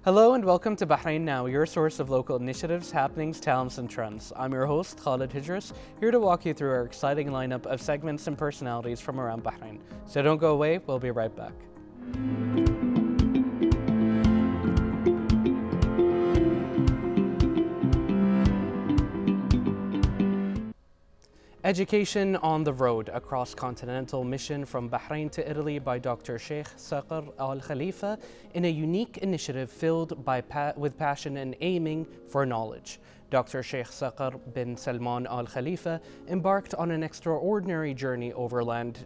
Hello and welcome to Bahrain Now, your source of local initiatives, happenings, talents, and trends. I'm your host, Khalid Hijris, here to walk you through our exciting lineup of segments and personalities from around Bahrain. So don't go away, we'll be right back. Education on the Road, a cross-continental mission from Bahrain to Italy by Dr. Shaikh Saqer Al Khalifa in a unique initiative filled with passion and aiming for knowledge. Dr. Shaikh Saqer bin Salman Al Khalifa embarked on an extraordinary journey overland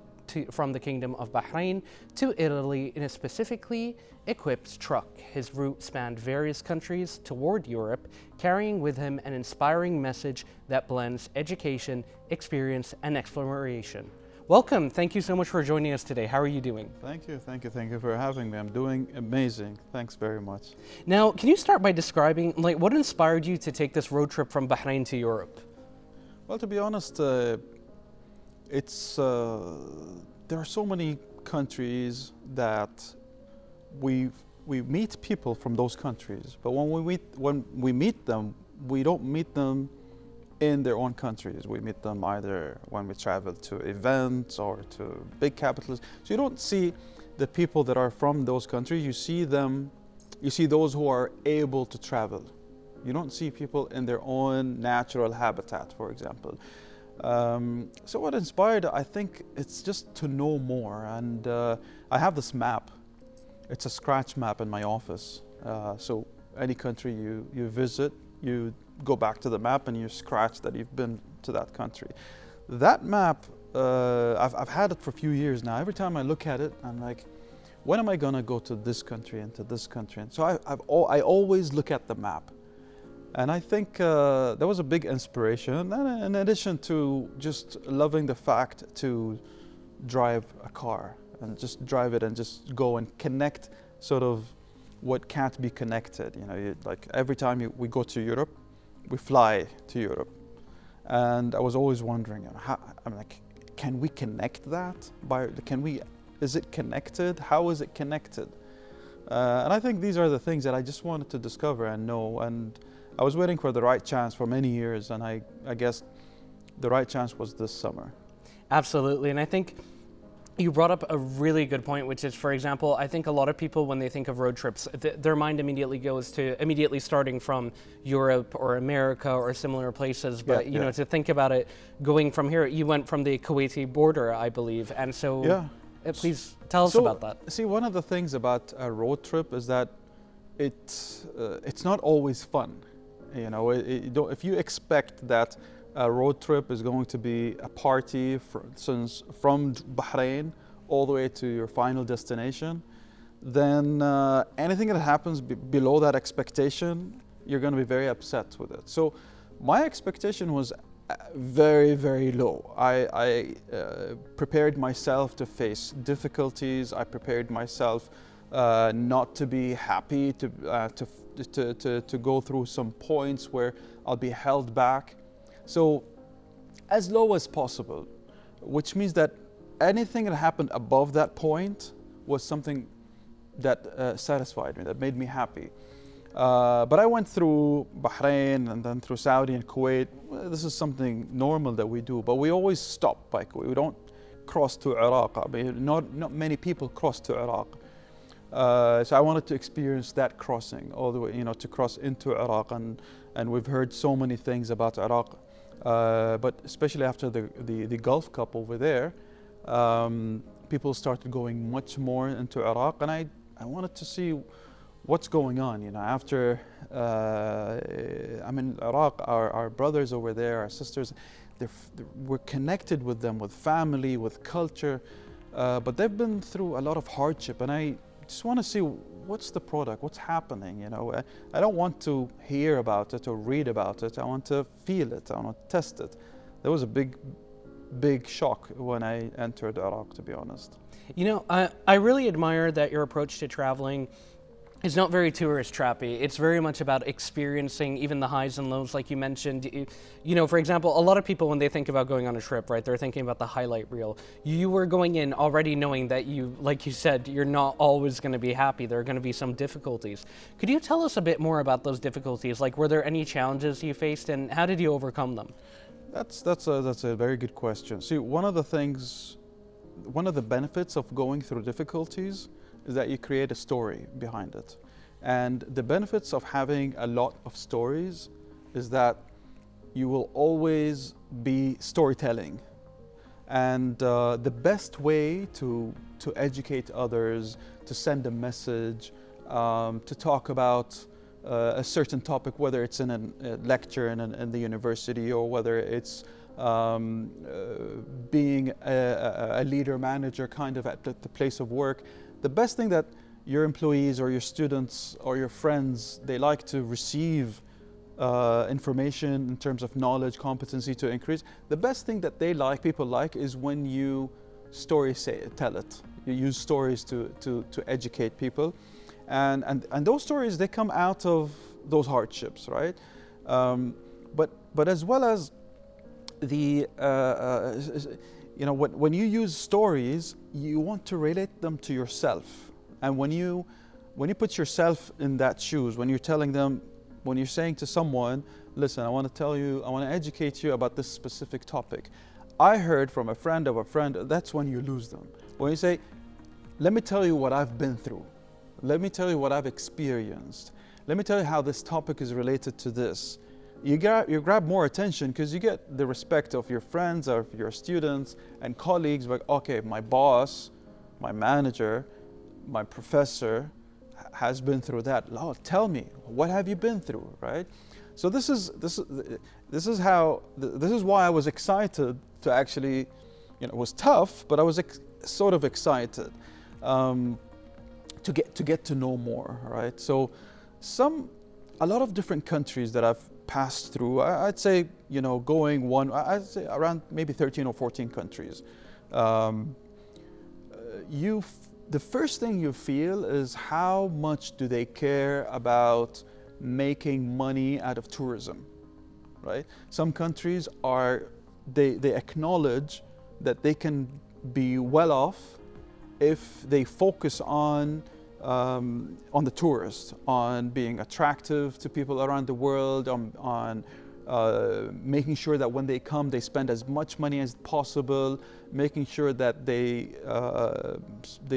from the Kingdom of Bahrain to Italy in a specifically equipped truck. His route spanned various countries toward Europe, carrying with him an inspiring message that blends education, experience, and exploration. Welcome. Thank you so much for joining us today. How are you doing? Thank you for having me. I'm doing amazing. Thanks very much. Now, can you start by describing what inspired you to take this road trip from Bahrain to Europe? Well, to be honest, there are so many countries that we meet people from those countries, but when we meet them, we don't meet them in their own countries. We meet them either when we travel to events or to big capitals. So you don't see the people that are from those countries. You see those who are able to travel. You don't see people in their own natural habitat, for example. So what inspired, I think it's just to know more. And I have this map. It's a scratch map in my office. So any country you visit, you go back to the map and you scratch that you've been to that country. That map, I've had it for a few years now. Every time I look at it, I'm like, when am I gonna go to this country and to this country? And so I always look at the map. And I think that was a big inspiration. And in addition to just loving the fact to drive a car and just drive it and just go and connect sort of what can't be connected. You know, like every time we go to Europe, we fly to Europe. And I was always wondering, I'm like, can we connect that? Is it connected? How is it connected? And I think these are the things that I just wanted to discover and know. And I was waiting for the right chance for many years, and I guess the right chance was this summer. Absolutely, and I think you brought up a really good point, which is, for example, I think a lot of people, when they think of road trips, their mind immediately goes to starting from Europe or America or similar places. But you know, to think about it, going from here, you went from the Kuwaiti border, I believe, and so please tell us about that. See, one of the things about a road trip is that it's not always fun. You know, if you expect that a road trip is going to be a party, for instance, from Bahrain all the way to your final destination, then anything that happens below that expectation, you're going to be very upset with it. So my expectation was very, very low. I prepared myself to face difficulties. I prepared myself not to be happy, to go through some points where I'll be held back. So as low as possible, which means that anything that happened above that point was something that satisfied me, that made me happy. But I went through Bahrain and then through Saudi and Kuwait. Well, this is something normal that we do, but we always stop by Kuwait. We don't cross to Iraq. I mean, not many people cross to Iraq. So I wanted to experience that crossing all the way, you know, to cross into Iraq, and we've heard so many things about Iraq, but especially after the Gulf Cup over there, people started going much more into Iraq, and I wanted to see what's going on, you know, after, I'm in Iraq, our brothers over there, our sisters, we're connected with them, with family, with culture, but they've been through a lot of hardship, and I just want to see what's the product, what's happening, you know. I don't want to hear about it or read about it. I want to feel it. I want to test it. There was a big shock when I entered Iraq, to be honest. You know, I really admire that your approach to traveling It's not very tourist trappy. It's very much about experiencing even the highs and lows, like you mentioned. You know, for example, a lot of people when they think about going on a trip, right, they're thinking about the highlight reel. You were going in already knowing that you, like you said, you're not always going to be happy. There are going to be some difficulties. Could you tell us a bit more about those difficulties? Like, were there any challenges you faced, and how did you overcome them? That's a very good question. See, one of the benefits of going through difficulties is that you create a story behind it. And the benefits of having a lot of stories is that you will always be storytelling. And the best way to educate others, to send a message, to talk about a certain topic, whether it's in a lecture in the university or whether it's being a leader, manager kind of at the place of work, the best thing that your employees or your students or your friends, they like to receive information in terms of knowledge, competency to increase. The best thing that people like is when you tell it. You use stories to educate people. And those stories, they come out of those hardships, right? But as well as when you use stories, you want to relate them to yourself. And when you put yourself in that shoes, when you're saying to someone, listen, I want to educate you about this specific topic. I heard from a friend of a friend, that's when you lose them. When you say, let me tell you what I've been through. Let me tell you what I've experienced. Let me tell you how this topic is related to this. You grab more attention because you get the respect of your friends, of your students and colleagues. Like, okay, my boss, my manager, my professor has been through that. Oh, tell me, what have you been through, right? So this is why I was excited to actually, it was tough, but I was sort of excited to get to know more, right? So a lot of different countries that I've passed through, I'd say, I'd say around maybe 13 or 14 countries. The first thing you feel is how much do they care about making money out of tourism, right? Some countries they acknowledge that they can be well off if they focus on the tourist, on being attractive to people around the world, on making sure that when they come, they spend as much money as possible, making sure that they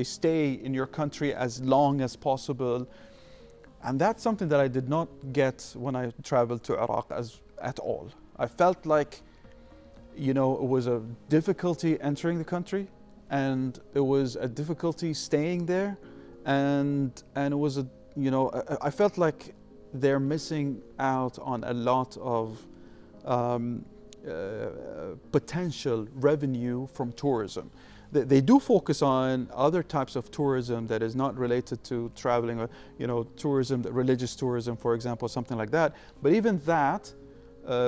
stay in your country as long as possible. And that's something that I did not get when I traveled to Iraq at all. I felt like, it was a difficulty entering the country, and it was a difficulty staying there, and it was I felt like they're missing out on a lot of potential revenue from tourism. They do focus on other types of tourism that is not related to traveling, or tourism, religious tourism, for example, something like that. But even that,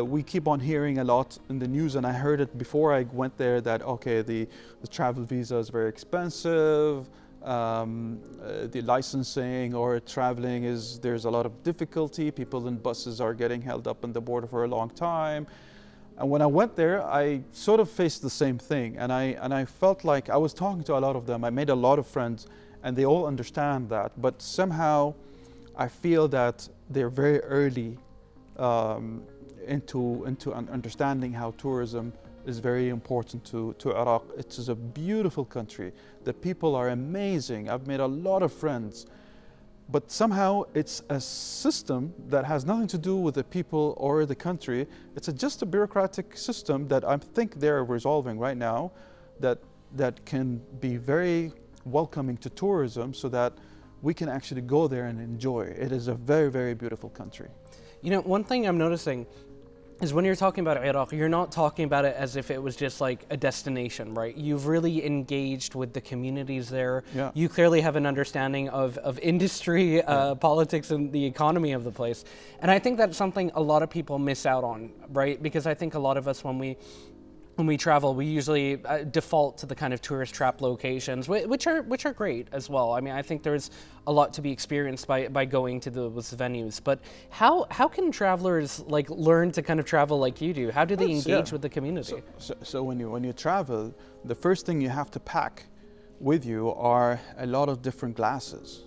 we keep on hearing a lot in the news, and I heard it before I went there that, okay, the travel visa is very expensive, the licensing or traveling there's a lot of difficulty, people in buses are getting held up on the border for a long time. And when I went there, I sort of faced the same thing, and I felt like I was talking to a lot of them. I made a lot of friends, and they all understand that, but somehow I feel that they're very early into understanding how tourism is very important to Iraq. It is a beautiful country. The people are amazing. I've made a lot of friends. But somehow it's a system that has nothing to do with the people or the country. It's just a bureaucratic system that I think they're resolving right now that can be very welcoming to tourism so that we can actually go there and enjoy. It is a very, very beautiful country. One thing I'm noticing is when you're talking about Iraq, you're not talking about it as if it was just like a destination, right? You've really engaged with the communities there. Yeah. You clearly have an understanding of industry, politics, and the economy of the place. And I think that's something a lot of people miss out on, right? Because I think a lot of us, when we when we travel, we usually default to the kind of tourist trap locations, which are great as well. I mean, I think there's a lot to be experienced by going to those venues. But how can travelers like learn to kind of travel like you do? How do they engage with the community? So when you travel, the first thing you have to pack with you are a lot of different glasses,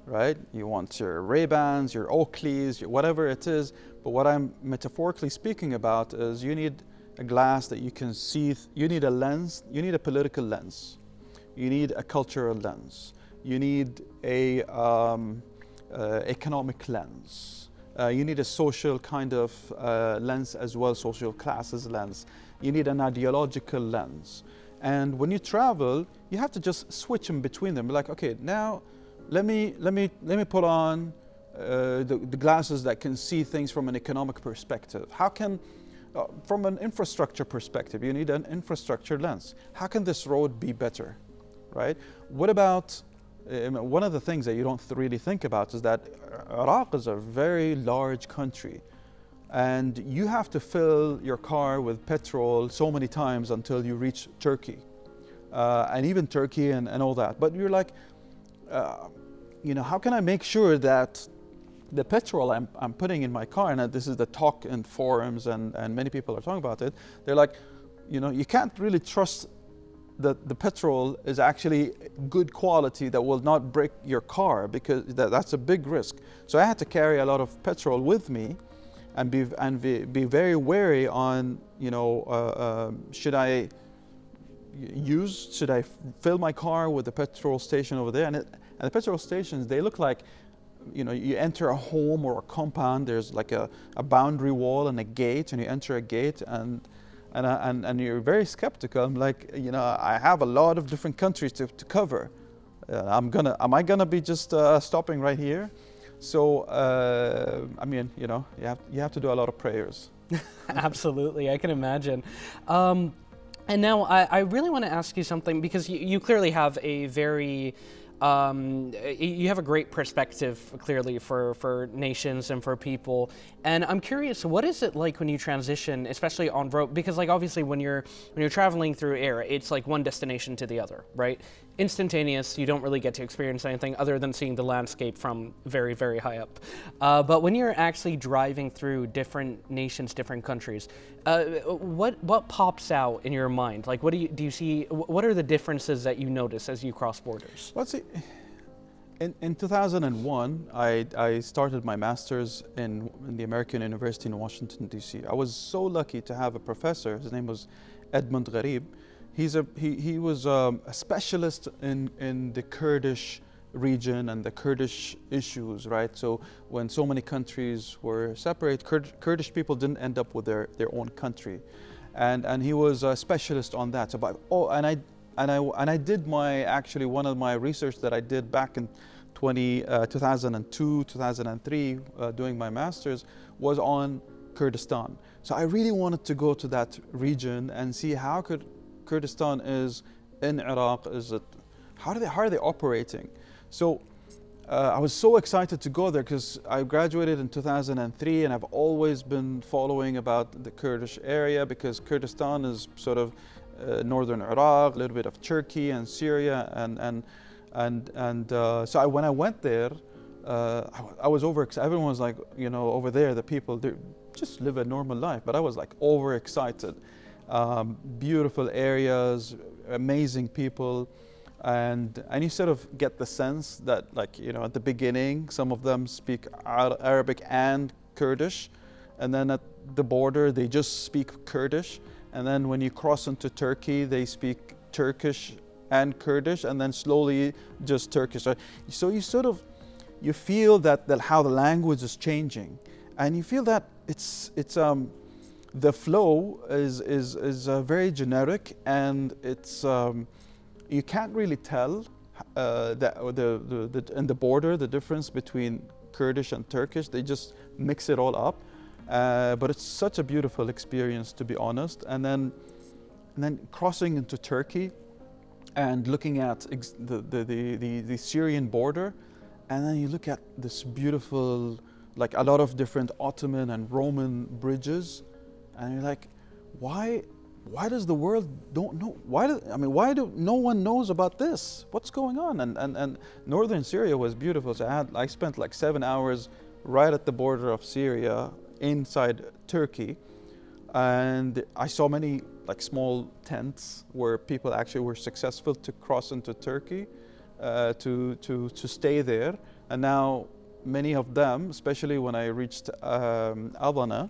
right? You want your Ray-Bans, your Oakleys, whatever it is. But what I'm metaphorically speaking about is you need a glass that you can see. You need a lens. You need a political lens. You need a cultural lens. You need a economic lens. You need a social kind of lens as well, social classes lens. You need an ideological lens. And when you travel, you have to just switch in between them. Like, okay, now let me put on the glasses that can see things from an economic perspective. How can from an infrastructure perspective, you need an infrastructure lens. How can this road be better, right? What about, one of the things that you don't really think about is that Iraq is a very large country, and you have to fill your car with petrol so many times until you reach Turkey, and even Turkey and all that. But you're like, how can I make sure that the petrol I'm putting in my car, and this is the talk in forums, and many people are talking about it, they're like, you can't really trust that the petrol is actually good quality that will not break your car, because that's a big risk. So I had to carry a lot of petrol with me and be very wary on, should I fill my car with the petrol station over there? And the petrol stations, they look like, you enter a home or a compound, there's like a boundary wall and a gate, and you enter a gate, and you're very skeptical. I'm like, I have a lot of different countries to cover. Am I gonna be just stopping right here? So, you have to do a lot of prayers. Absolutely, I can imagine. And now I really want to ask you something, because you clearly have a very you have a great perspective, clearly, for nations and for people. And I'm curious, what is it like when you transition, especially on road? Because, like, obviously, when you're traveling through air, it's like one destination to the other, right? Instantaneous. You don't really get to experience anything other than seeing the landscape from very, very high up. But when you're actually driving through different nations, different countries, what pops out in your mind? Like, what do you see? What are the differences that you notice as you cross borders? Let's see. In 2001, I started my master's in the American University in Washington, D.C. I was so lucky to have a professor. His name was Edmund Gharib. He was a specialist in the Kurdish region and the Kurdish issues, right? So when so many countries were separate, Kurdish people didn't end up with their own country, and he was a specialist on that. So I did one of my research that I did back in 2002, 2003, doing my master's, was on Kurdistan. So I really wanted to go to that region and see how Kurdistan is in Iraq. How are they operating? So I was so excited to go there because I graduated in 2003, and I've always been following about the Kurdish area, because Kurdistan is sort of northern Iraq, a little bit of Turkey and Syria, so when I went there, I was overexcited. Everyone was like, over there, the people, they just live a normal life, but I was like overexcited. Beautiful areas, amazing people, and you sort of get the sense that, like, at the beginning, some of them speak Arabic and Kurdish, and then at the border, they just speak Kurdish. And then when you cross into Turkey, they speak Turkish and Kurdish, and then slowly just Turkish. So you feel that how the language is changing, and you feel that it's the flow is very generic, and it's you can't really tell in the border the difference between Kurdish and Turkish. They just mix it all up. But it's such a beautiful experience, to be honest. And then crossing into Turkey and looking at the Syrian border, and then you look at this beautiful, like a lot of different Ottoman and Roman bridges, and you're like, why why does the world don't know? Why do no one knows about this? What's going on? And northern Syria was beautiful. So I spent like 7 hours right at the border of Syria inside Turkey, and I saw many like small tents where people actually were successful to cross into Turkey, to stay there. And now many of them, especially when I reached Adana,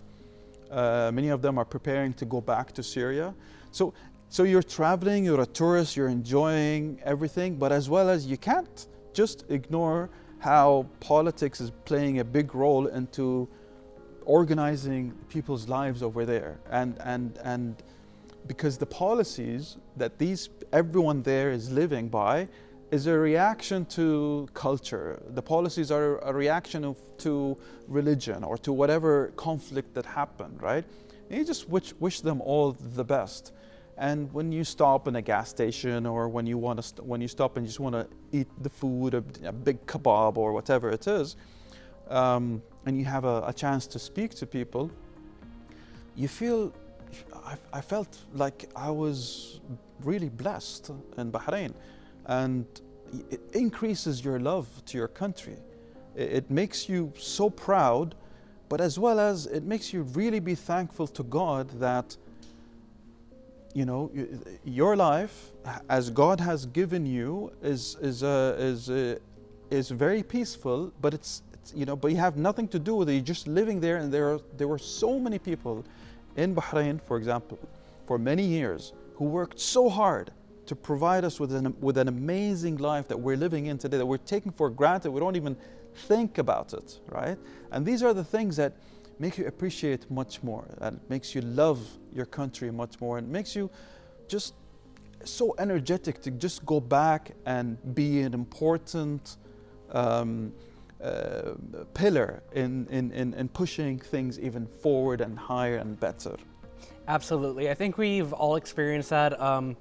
many of them are preparing to go back to Syria. So you're traveling, you're a tourist, you're enjoying everything, but as well as you can't just ignore how politics is playing a big role into organizing people's lives over there. And because the policies that everyone there is living by is a reaction to culture. The policies are a reaction to religion or to whatever conflict that happened, right? And you just wish them all the best. And when you stop in a gas station, or when you stop and you just want to eat the food, a big kebab or whatever it is, and you have a chance to speak to people, you feel, I felt like I was really blessed in Bahrain. And it increases your love to your country. It makes you so proud, but as well as it makes you really be thankful to God that, you know, your life, as God has given you, is very peaceful, but it's you know, but you have nothing to do with it. You're just living there, and there were so many people in Bahrain, for example, for many years, who worked so hard to provide us with an amazing life that we're living in today, that we're taking for granted. We don't even think about it, right? And these are the things that make you appreciate much more, that makes you love your country much more, and makes you just so energetic to just go back and be an important pillar in pushing things even forward and higher and better. Absolutely. I think we've all experienced that.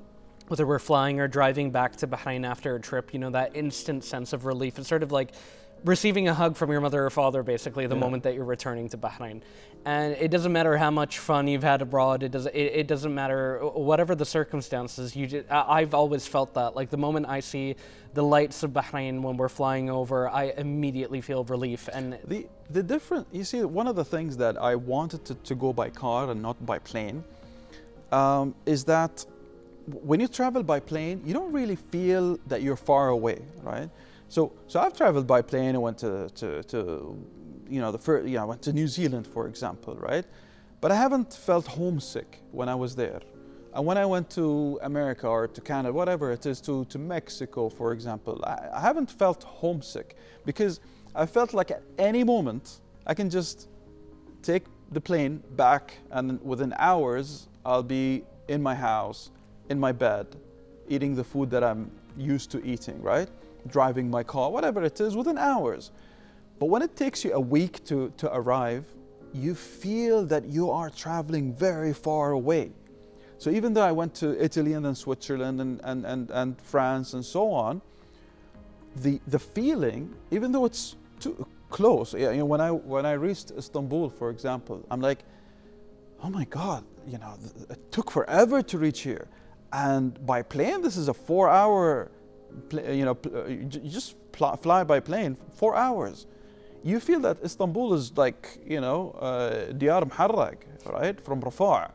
Whether we're flying or driving back to Bahrain after a trip, you know, that instant sense of relief. It's sort of like receiving a hug from your mother or father, basically, the moment that you're returning to Bahrain. And it doesn't matter how much fun you've had abroad. It doesn't matter whatever the circumstances. I've always felt that. Like the moment I see the lights of Bahrain when we're flying over, I immediately feel relief. And the different, you see, one of the things that I wanted to go by car and not by plane, is that when you travel by plane, you don't really feel that you're far away, right? So I've traveled by plane. I went to I went to New Zealand, for example, right? But I haven't felt homesick when I was there. And when I went to America or to Canada, whatever it is, to Mexico, for example, I haven't felt homesick, because I felt like at any moment I can just take the plane back, and within hours I'll be in my house, in my bed, eating the food that I'm used to eating, right? Driving my car, whatever it is, within hours. But when it takes you a week to arrive, you feel that you are traveling very far away. So even though I went to Italy and then Switzerland and France and so on, the feeling, even though it's too close, you know, when I reached Istanbul, for example, I'm like, oh my God, you know, it took forever to reach here. And by plane, this is a 4-hour, you know, you just fly by plane 4 hours. You feel that Istanbul is like, you know, Diyar Muharraq, right, from Rafah.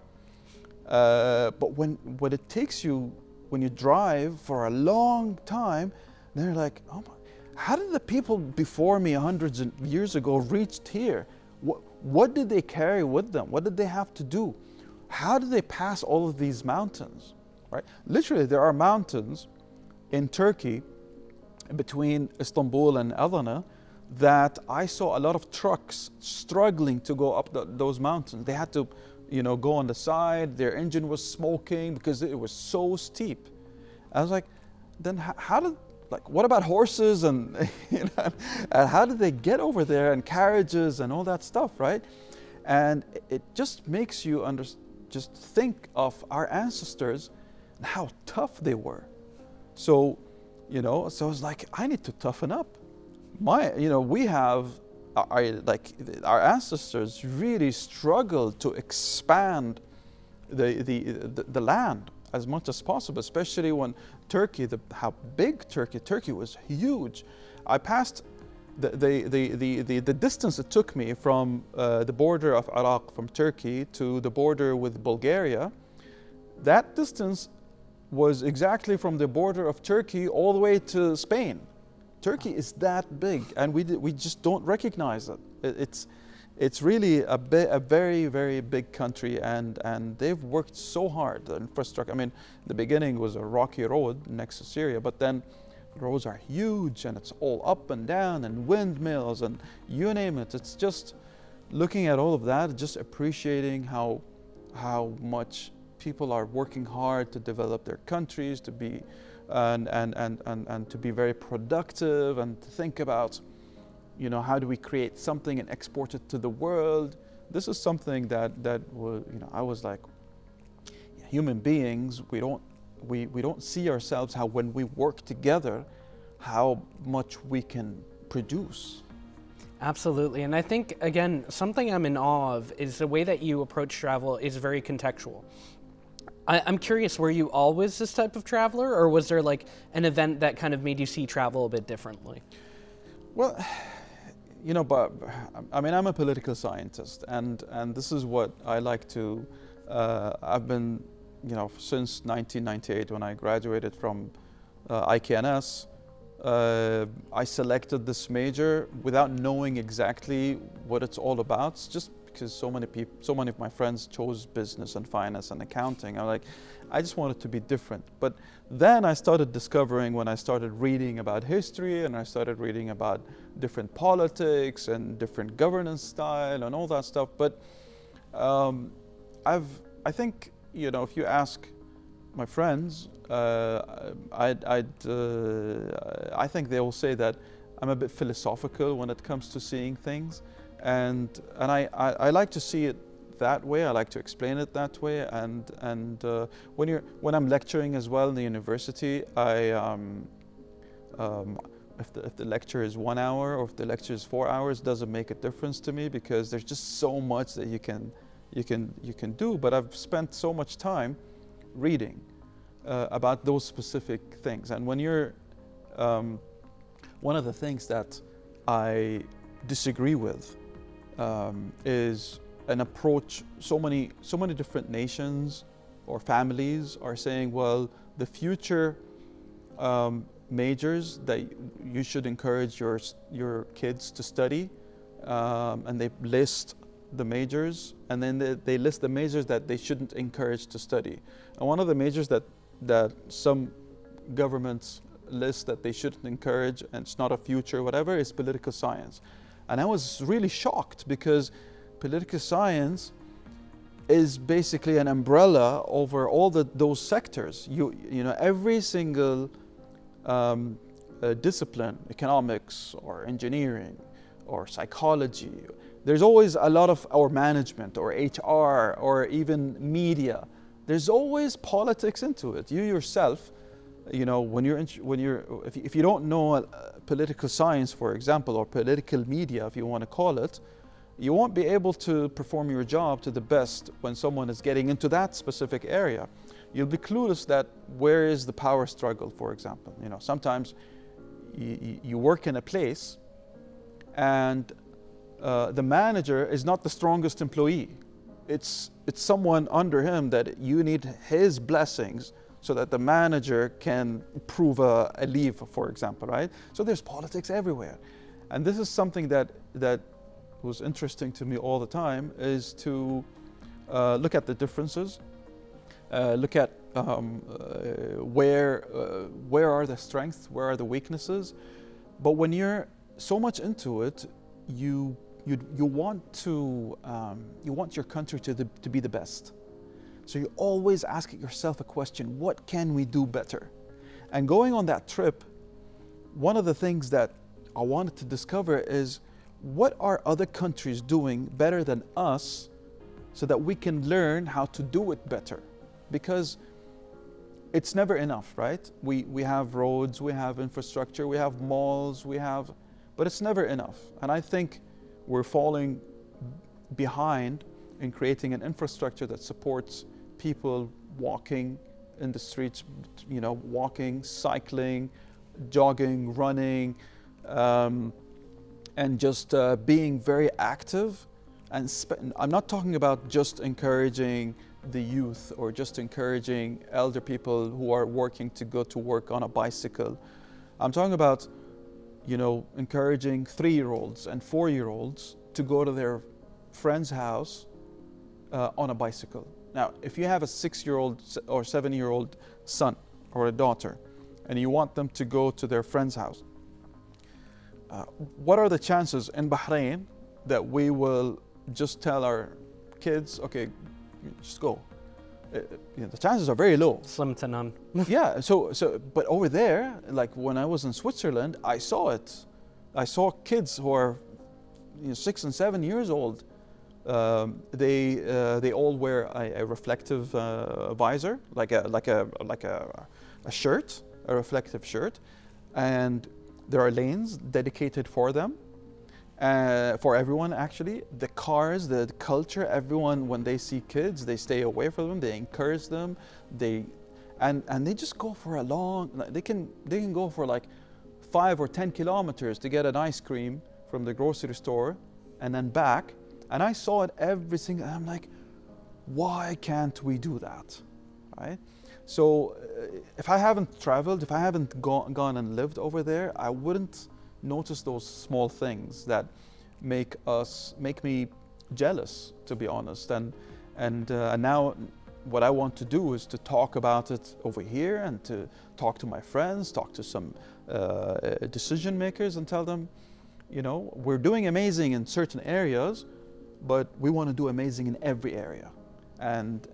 But when it takes you, when you drive for a long time, they're like, oh my, how did the people before me hundreds of years ago reached here? What did they carry with them? What did they have to do? How did they pass all of these mountains? Right? Literally, there are mountains in Turkey between Istanbul and Adana that I saw a lot of trucks struggling to go up those mountains. They had to, you know, go on the side. Their engine was smoking because it was so steep. I was like, then what about horses and, you know, and how did they get over there, and carriages and all that stuff, right? And it just makes you just think of our ancestors and how tough they were. So, you know, so it's like, I need to toughen up. We have, our ancestors really struggled to expand the land as much as possible, especially when Turkey, how big Turkey was huge. I passed the distance it took me from the border of Iraq, from Turkey to the border with Bulgaria. That distance was exactly from the border of Turkey all the way to Spain. Turkey is that big, and we just don't recognize it. It's really a very, very big country, and they've worked so hard. The infrastructure, I mean, the beginning was a rocky road next to Syria, but then the roads are huge, and it's all up and down, and windmills, and you name it. It's just looking at all of that, just appreciating how much people are working hard to develop their countries, to be and to be very productive, and to think about, you know, how do we create something and export it to the world. This is something that was, you know, I was like, human beings, we don't see ourselves how when we work together, how much we can produce. Absolutely. And I think, again, something I'm in awe of is the way that you approach travel is very contextual. I'm curious, were you always this type of traveler, or was there like an event that kind of made you see travel a bit differently? Well, you know, but I mean, I'm a political scientist, and this is what I like to. I've been, you know, since 1998 when I graduated from IKNS. I selected this major without knowing exactly what it's all about. It's just because so many of my friends chose business and finance and accounting. I just wanted to be different. But then I started discovering, when I started reading about history, and I started reading about different politics and different governance style and all that stuff. But I think, you know, if you ask my friends, I think they will say that I'm a bit philosophical when it comes to seeing things. And I like to see it that way. I like to explain it that way. And when I'm lecturing as well in the university, if the lecture is 1 hour or if the lecture is 4 hours, doesn't make a difference to me, because there's just so much that you can do. But I've spent so much time reading about those specific things. And when you're one of the things that I disagree with is an approach. So many different nations or families are saying, well, the future majors that you should encourage your kids to study, and they list the majors, and then they list the majors that they shouldn't encourage to study. And one of the majors that some governments list that they shouldn't encourage, and it's not a future, whatever, is political science. And I was really shocked, because political science is basically an umbrella over all those sectors. You know, every single discipline, economics or engineering or psychology, there's always a lot of, or management or HR or even media. There's always politics into it. You yourself, you know, if you don't know political science, for example, or political media, if you want to call it, you won't be able to perform your job to the best when someone is getting into that specific area. You'll be clueless that where is the power struggle, for example. You know, sometimes you work in a place and the manager is not the strongest employee. It's someone under him that you need his blessings so that the manager can approve a leave, for example, right? So there's politics everywhere. And this is something that was interesting to me all the time, is to look at the differences, look at where are the strengths, where are the weaknesses. But when you're so much into it, you want your country to be the best. So you always ask yourself a question: what can we do better? And going on that trip, one of the things that I wanted to discover is, what are other countries doing better than us, so that we can learn how to do it better? Because it's never enough, right? We have roads, we have infrastructure, we have malls, but it's never enough. And I think we're falling behind in creating an infrastructure that supports people walking in the streets, you know, walking, cycling, jogging, running, and just being very active. And I'm not talking about just encouraging the youth or just encouraging elder people who are working to go to work on a bicycle. I'm talking about, you know, encouraging 3-year-olds and 4-year-olds to go to their friend's house on a bicycle. Now, if you have a 6-year-old or 7-year-old son or a daughter and you want them to go to their friend's house, what are the chances in Bahrain that we will just tell our kids, okay, just go? You know, the chances are very low. Slim to none. Yeah, but over there, like when I was in Switzerland, I saw it. I saw kids who are, you know, 6 and 7 years old. They all wear a reflective visor, like a shirt, a reflective shirt, and there are lanes dedicated for them, for everyone actually. The cars, the culture, everyone, when they see kids, they stay away from them, they encourage them, and they just go for a long, they can go for like 5 or 10 kilometers to get an ice cream from the grocery store and then back. And I saw it every single, I'm like, why can't we do that, right? So if I haven't traveled, if I haven't gone and lived over there, I wouldn't notice those small things that make me jealous, to be honest. And now what I want to do is to talk about it over here and to talk to my friends, talk to some decision makers and tell them, you know, we're doing amazing in certain areas, but we want to do amazing in every area. And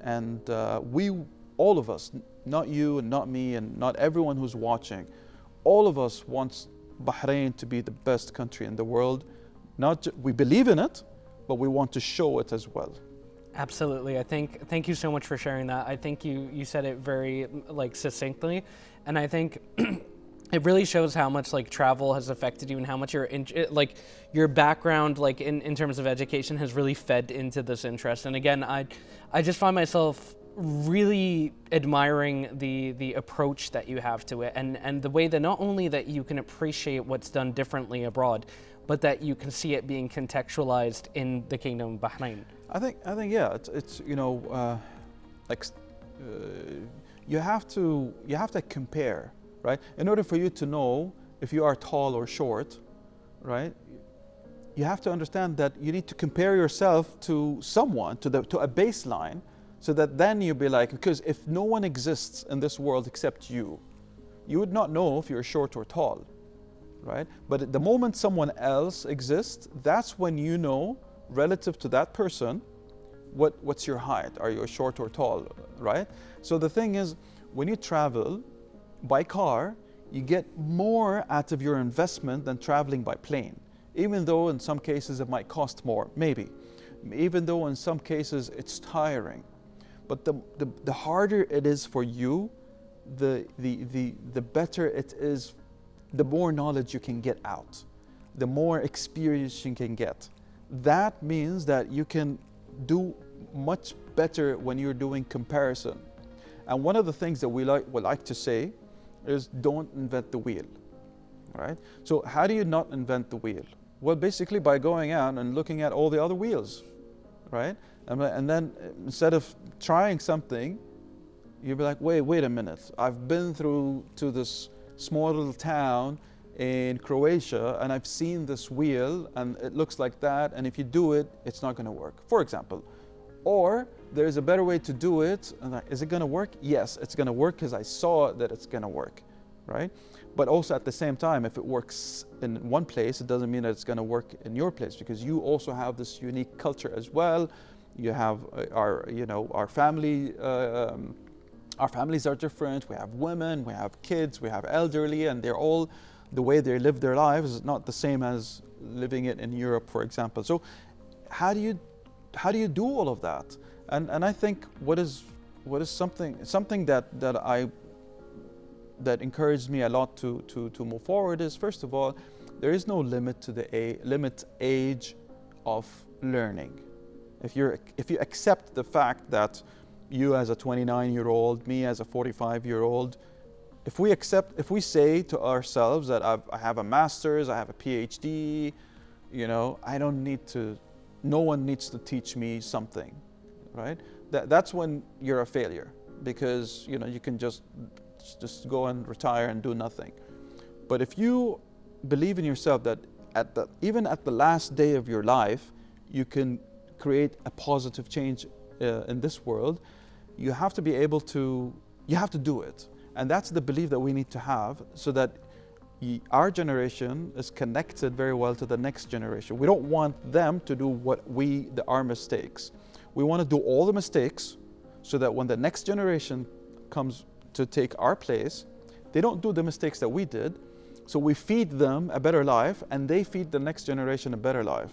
we, all of us, not you and not me and not everyone who's watching, all of us wants Bahrain to be the best country in the world. We believe in it, but we want to show it as well. Absolutely. Thank you so much for sharing that. I think you said it very like succinctly, and I think it really shows how much like travel has affected you and how much your background like in terms of education has really fed into this interest. And again, I just find myself really admiring the approach that you have to it, and the way that not only that you can appreciate what's done differently abroad, but that you can see it being contextualized in the Kingdom of Bahrain. I think yeah, it's you know, you have to compare, right? In order for you to know if you are tall or short, right? You have to understand that you need to compare yourself to someone, to a baseline, so that then you'll be like, because if no one exists in this world except you would not know if you're short or tall, right? But at the moment someone else exists, that's when you know, relative to that person, what's your height? Are you short or tall, right? So the thing is, when you travel by car, you get more out of your investment than traveling by plane. Even though in some cases it might cost more, maybe. Even though in some cases it's tiring. But the harder it is for you, the better it is, the more knowledge you can get out, the more experience you can get. That means that you can do much better when you're doing comparison. And one of the things that we like to say is don't invent the wheel, right? So how do you not invent the wheel? Well, basically by going out and looking at all the other wheels, right? And then instead of trying something, you'll be like, wait a minute. I've been to this small little town in Croatia and I've seen this wheel and it looks like that, and if you do it, it's not going to work, for example. Or there's a better way to do it, and is it going to work? Yes, it's going to work because I saw that it's going to work, right? But also at the same time, if it works in one place, it doesn't mean that it's going to work in your place, because you also have this unique culture as well. You have our family. Our families are different. We have women, we have kids, we have elderly, and they're all, the way they live their lives is not the same as living it in Europe, for example. So how do you do all of that? And I think what is something that encouraged me a lot to move forward is, first of all, there is no limit to the age of learning. If you accept the fact that you as a 29-year-old, me as a 45-year-old, if we say to ourselves that I have a master's, I have a PhD, you know, no one needs to teach me something, right? That's when you're a failure, because, you know, you can just go and retire and do nothing. But if you believe in yourself that even at the last day of your life, you can create a positive change in this world, you have to be able to, you have to do it. And that's the belief that we need to have, so that our generation is connected very well to the next generation. We don't want them to do our mistakes. We want to do all the mistakes so that when the next generation comes to take our place, they don't do the mistakes that we did. So we feed them a better life, and they feed the next generation a better life.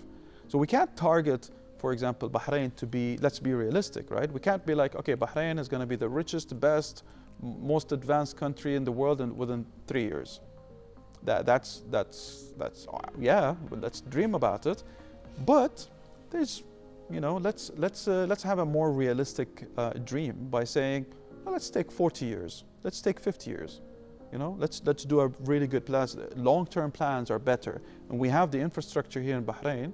So we can't target, for example, Bahrain to be, let's be realistic, right? We can't be like, okay, Bahrain is going to be the richest, best, most advanced country in the world within 3 years. That's yeah, let's dream about it. But there's, you know, let's have a more realistic dream by saying, well, let's take 40 years, let's take 50 years. You know, let's do a really good plan. Long-term plans are better, and we have the infrastructure here in Bahrain,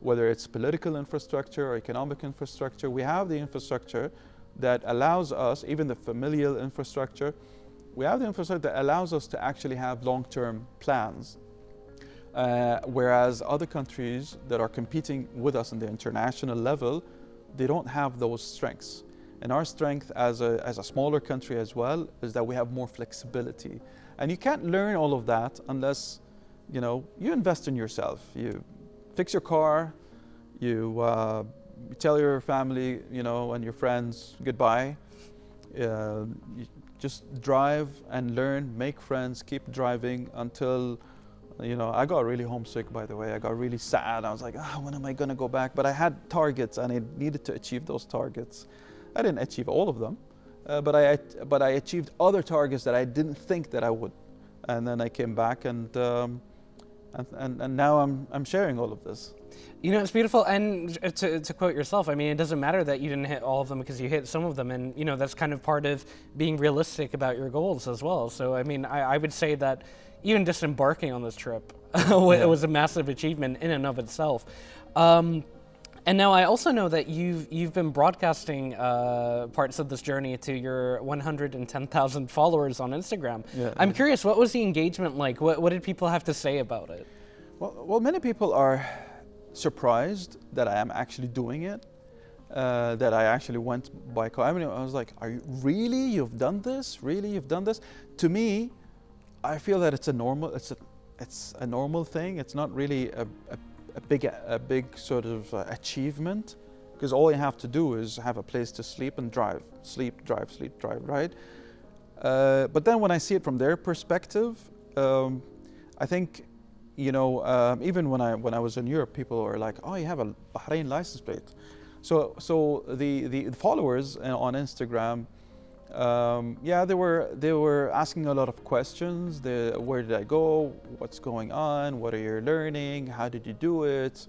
whether it's political infrastructure or economic infrastructure. We have the infrastructure that allows us, even the familial infrastructure, we have the infrastructure that allows us to actually have long-term plans. Whereas other countries that are competing with us on the international level, they don't have those strengths. And our strength as a smaller country as well is that we have more flexibility. And you can't learn all of that unless, you know, you invest in yourself. You fix your car, you tell your family, you know, and your friends goodbye. You just drive and learn, make friends, keep driving until, you know, I got really homesick, by the way. I got really sad. I was like, when am I going to go back? But I had targets, and I needed to achieve those targets. I didn't achieve all of them, but I achieved other targets that I didn't think that I would. And then I came back, and now I'm sharing all of this. You know, it's beautiful. And to quote yourself, I mean, it doesn't matter that you didn't hit all of them, because you hit some of them. And, you know, that's kind of part of being realistic about your goals as well. So, I mean, I would say that even just embarking on this trip was a massive achievement in and of itself. And now I also know that you've been broadcasting parts of this journey to your 110,000 followers on Instagram. Yeah. I'm curious, what was the engagement like? What did people have to say about it? Well, many people are surprised that I am actually doing it, that I actually went by car. I mean, I was like, you've done this? Really, you've done this? To me, I feel that it's a normal thing. It's not really a big sort of achievement, because all you have to do is have a place to sleep and drive, sleep, drive, right? But then when I see it from their perspective, I think, you know, even when I was in Europe, people were like, "Oh, you have a Bahrain license plate." So the followers on Instagram, yeah, they were asking a lot of questions. Where did I go? What's going on? What are you learning? How did you do it?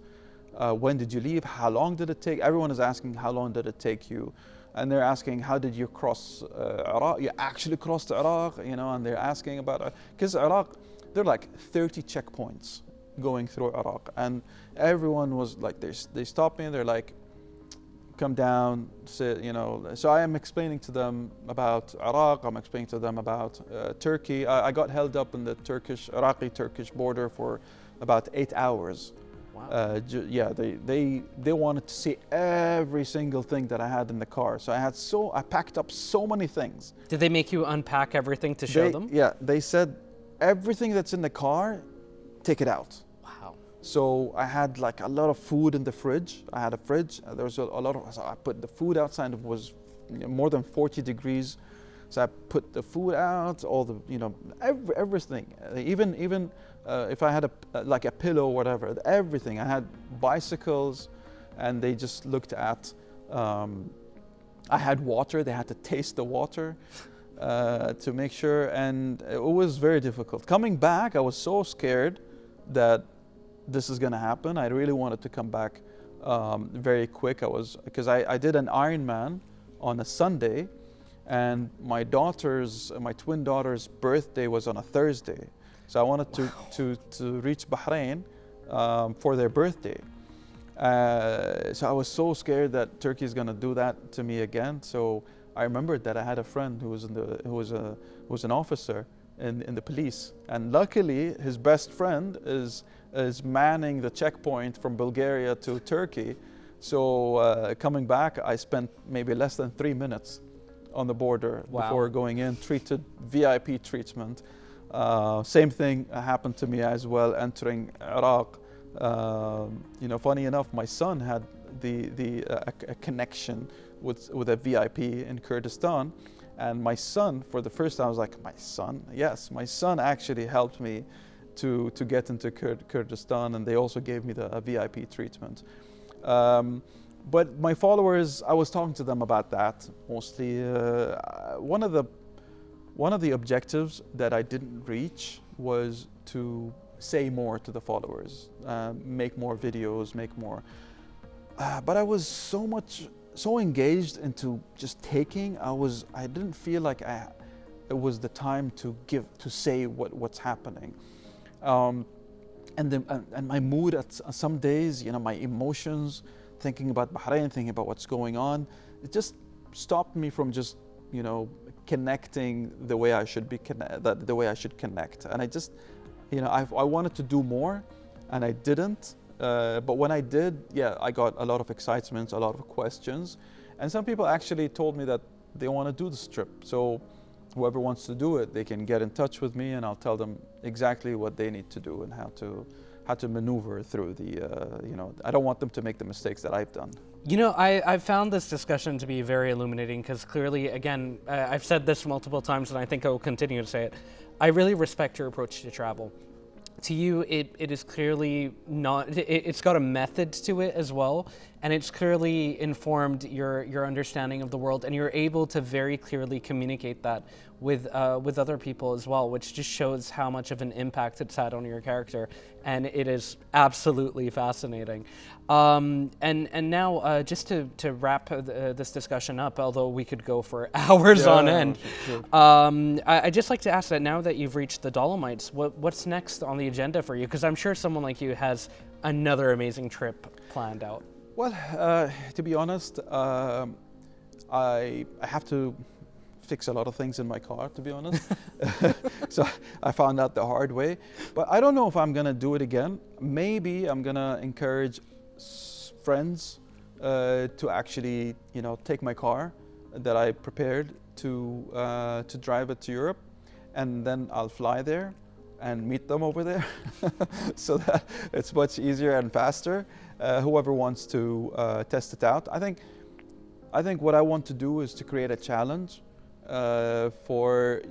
When did you leave? How long did it take? Everyone is asking, how long did it take you? And they're asking, how did you cross Iraq? You actually crossed Iraq, you know? And they're asking about, because Iraq, there are like 30 checkpoints going through Iraq, and everyone was like, they stopped me and they're like, come down, sit, you know. So I am explaining to them about Iraq, I'm explaining to them about Turkey. I got held up in the Iraqi-Turkish border for about 8 hours. Wow. Yeah, they wanted to see every single thing that I had in the car. So I packed up so many things. Did they make you unpack everything to show them? Yeah, they said, everything that's in the car, take it out. Wow. So I had like a lot of food in the fridge. I had a fridge. There was a lot of, so I put the food outside. It was more than 40 degrees. So I put the food out, all the, you know, everything. Even if I had like a pillow or whatever, everything. I had bicycles, and they just looked at, I had water. They had to taste the water. To make sure, and it was very difficult. Coming back, I was so scared that this is going to happen. I really wanted to come back very quick. Because I did an Ironman on a Sunday, and my twin daughter's birthday was on a Thursday. So I wanted to reach Bahrain for their birthday. So I was so scared that Turkey is gonna do that to me again. So I remembered that I had a friend who was an officer in the police, and luckily his best friend is manning the checkpoint from Bulgaria to Turkey. So coming back, I spent maybe less than 3 minutes on the border before going in, treated VIP treatment. Same thing happened to me as well entering Iraq. You know, funny enough, my son had a connection with a VIP in Kurdistan, and my son, for the first time, I was like, my son? Yes, my son actually helped me to get into Kurdistan, and they also gave me the VIP treatment. But my followers, I was talking to them about that mostly. One of the objectives that I didn't reach was to say more to the followers, make more videos, make more. But I was so engaged into just taking. I didn't feel like it was the time to say what's happening. And my mood at some days, you know, my emotions, thinking about Bahrain, thinking about what's going on, it just stopped me from just, you know, connecting the way I should connect. And I just, you know, I wanted to do more, and I didn't. But when I did, yeah, I got a lot of excitement, a lot of questions, and some people actually told me that they want to do this trip. So whoever wants to do it, they can get in touch with me, and I'll tell them exactly what they need to do and how to maneuver through the, you know, I don't want them to make the mistakes that I've done. You know, I've found this discussion to be very illuminating, because clearly, again, I've said this multiple times, and I think I will continue to say it. I really respect your approach to travel. To you, it is clearly not, it's got a method to it as well, and it's clearly informed your understanding of the world, and you're able to very clearly communicate that with other people as well, which just shows how much of an impact it's had on your character, and it is absolutely fascinating. And now, just to wrap this discussion up, although we could go for hours on end, sure. I'd just like to ask that now that you've reached the Dolomites, what's next on the agenda for you? Because I'm sure someone like you has another amazing trip planned out. Well, to be honest, I have to fix a lot of things in my car, to be honest. So I found out the hard way. But I don't know if I'm going to do it again. Maybe I'm going to encourage friends to actually, you know, take my car that I prepared to drive it to Europe, and then I'll fly there and meet them over there, so that it's much easier and faster. Whoever wants to test it out. I think what I want to do is to create a challenge for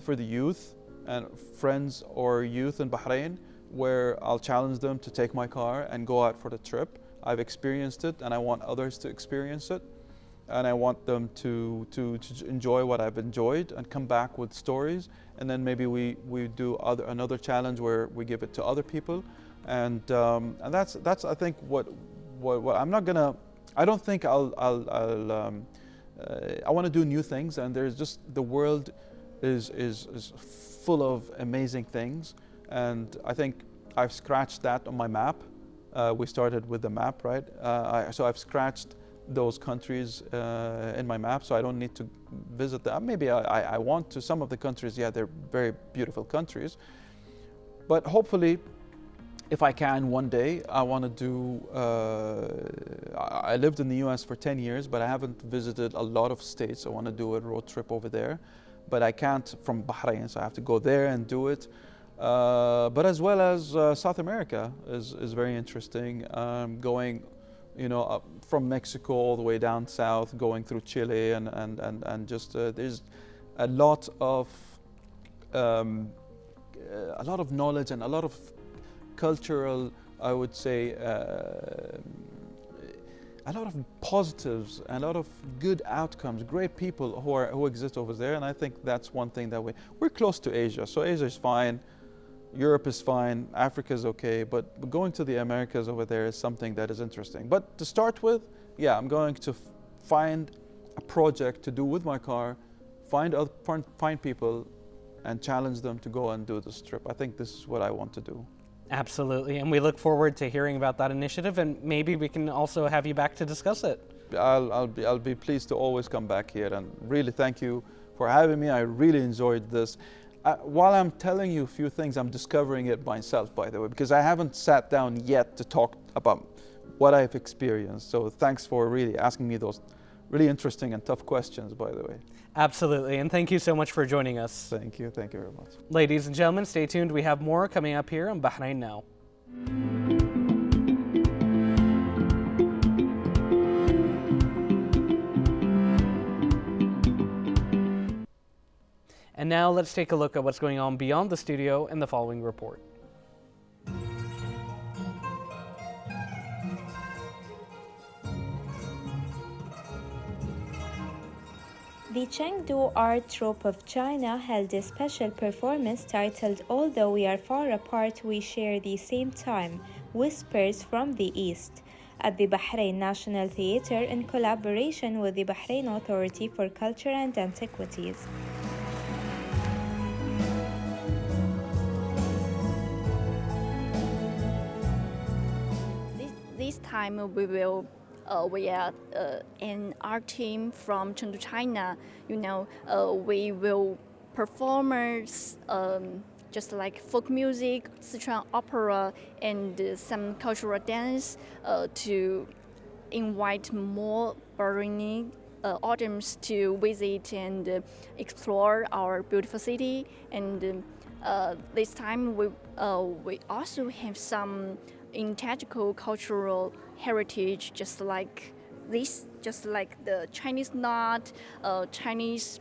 the youth and friends or youth in Bahrain, where I'll challenge them to take my car and go out for the trip. I've experienced it, and I want others to experience it, and I want them to enjoy what I've enjoyed and come back with stories. And then maybe we do another challenge where we give it to other people, and that's I think what I'm not gonna. I don't think I want to do new things, and there's just, the world is full of amazing things, and I think I've scratched that on my map. We started with the map, right? So I've scratched those countries in my map, so I don't need to visit them. Maybe I want to. Some of the countries, yeah, they're very beautiful countries, but hopefully, if I can one day, I want to do, I lived in the US for 10 years, but I haven't visited a lot of states. I want to do a road trip over there, but I can't from Bahrain, so I have to go there and do it. But as well as South America is very interesting. Going, you know, up from Mexico all the way down south, going through Chile, and just there's a lot of knowledge and a lot of cultural, I would say, a lot of positives, a lot of good outcomes, great people who exist over there. And I think that's one thing that we're close to Asia, so Asia is fine, Europe is fine, Africa is okay, but going to the Americas over there is something that is interesting. But to start with, yeah, I'm going to find a project to do with my car, find people and challenge them to go and do this trip. I think this is what I want to do. Absolutely, and we look forward to hearing about that initiative, and maybe we can also have you back to discuss it. I'll be pleased to always come back here, and really thank you for having me. I really enjoyed this. While I'm telling you a few things, I'm discovering it myself, by the way, because I haven't sat down yet to talk about what I've experienced. So thanks for really asking me those really interesting and tough questions, by the way. Absolutely, and thank you so much for joining us. Thank you very much. Ladies and gentlemen, stay tuned. We have more coming up here on Bahrain Now. And now let's take a look at what's going on beyond the studio in the following report. The Chengdu Art Troupe of China held a special performance titled "Although We Are Far Apart, We Share the Same Time: Whispers from the East" at the Bahrain National Theatre in collaboration with the Bahrain Authority for Culture and Antiquities. This time we are an art team from Chengdu, China. We will perform just like folk music, Sichuan opera, and some cultural dance to invite more Bahraini audience to visit and explore our beautiful city. And this time we also have some integral cultural heritage, just like the Chinese knot, Chinese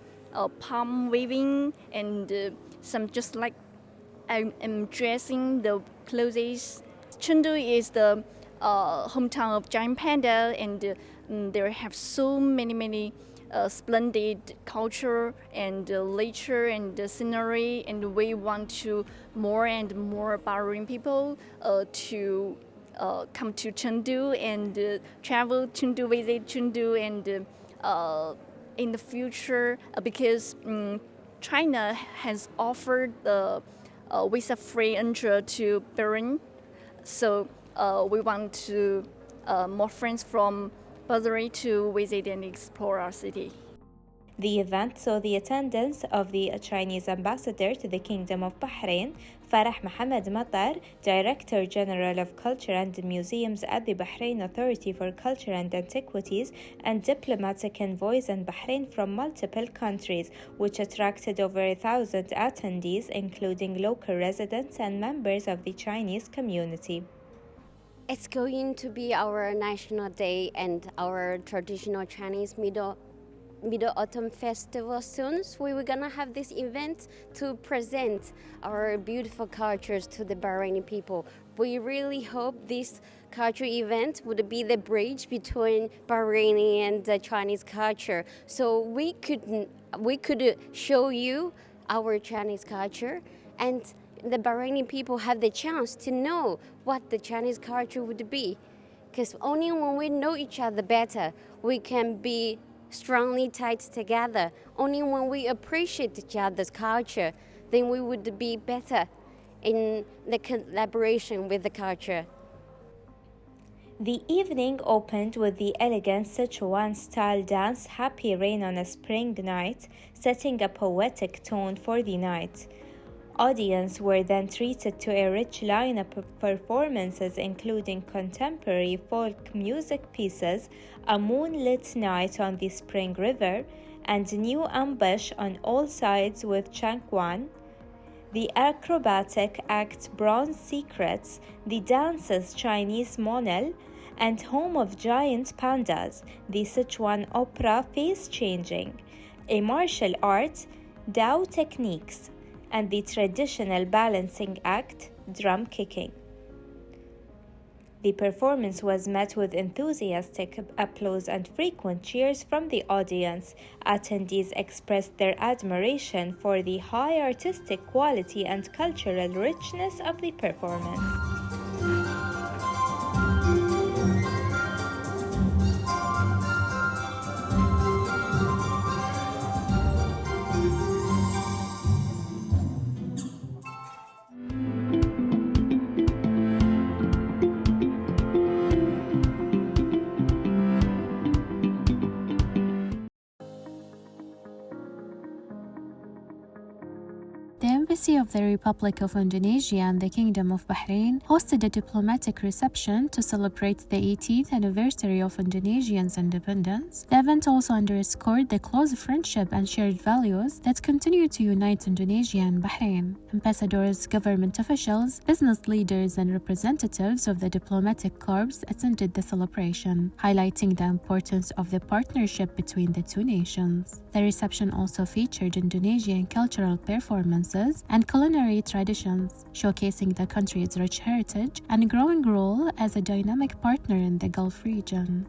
palm weaving, and some just like I'm dressing the clothes. Chengdu is the hometown of giant panda, and there have so many splendid culture and nature and scenery, and we want to more and more Bahrain people to come to Chengdu and travel Chengdu, visit Chengdu, and in the future, because China has offered the visa-free entry to Bahrain, so we want to more friends from Bahrain to visit and explore our city. The event saw the attendance of the Chinese ambassador to the Kingdom of Bahrain, Farah Mohammed Matar, Director General of Culture and Museums at the Bahrain Authority for Culture and Antiquities, and diplomatic envoys in Bahrain from multiple countries, which attracted over 1,000 attendees, including local residents and members of the Chinese community. It's going to be our National Day and our traditional Chinese Mid-Autumn Festival soon. So we're gonna have this event to present our beautiful cultures to the Bahraini people. We really hope this culture event would be the bridge between Bahraini and the Chinese culture. So we could show you our Chinese culture, and the Bahraini people have the chance to know what the Chinese culture would be. Because only when we know each other better, we can be strongly tied together. Only when we appreciate each other's culture, then we would be better in the collaboration with the culture. The evening opened with the elegant Sichuan-style dance Happy Rain on a Spring Night, setting a poetic tone for the night. Audience were then treated to a rich lineup of performances, including contemporary folk music pieces, a moonlit night on the Spring River, and new ambush on all sides with Changguan, the acrobatic act Bronze Secrets, the dances Chinese Monel, and home of giant pandas, the Sichuan opera Face Changing, a martial art, Dao techniques, and the traditional balancing act, drum kicking. The performance was met with enthusiastic applause and frequent cheers from the audience. Attendees expressed their admiration for the high artistic quality and cultural richness of the performance. Embassy of the Republic of Indonesia and the Kingdom of Bahrain hosted a diplomatic reception to celebrate the 18th anniversary of Indonesia's independence. The event also underscored the close friendship and shared values that continue to unite Indonesia and Bahrain. Ambassadors, government officials, business leaders, and representatives of the diplomatic corps attended the celebration, highlighting the importance of the partnership between the two nations. The reception also featured Indonesian cultural performances and culinary traditions, showcasing the country's rich heritage and growing role as a dynamic partner in the Gulf region.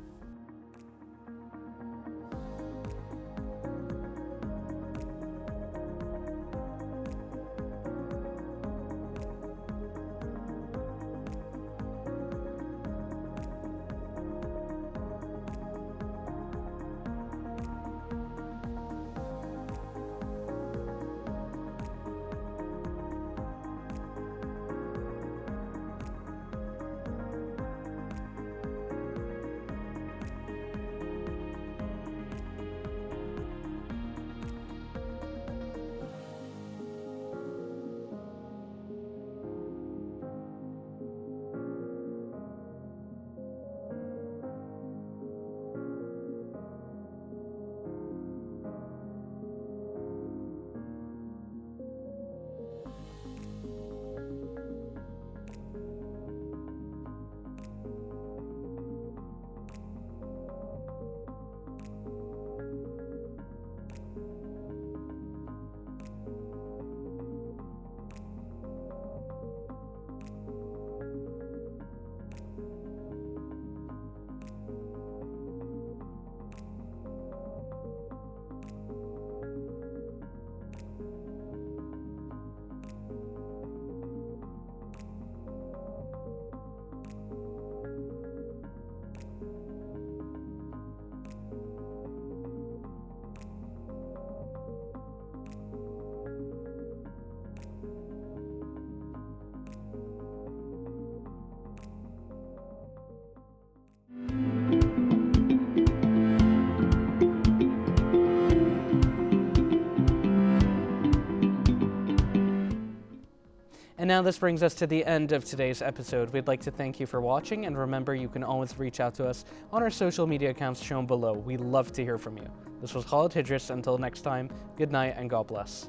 And now this brings us to the end of today's episode. We'd like to thank you for watching, and remember, you can always reach out to us on our social media accounts shown below. We love to hear from you. This was Khalid Hidris. Until next time, good night and God bless.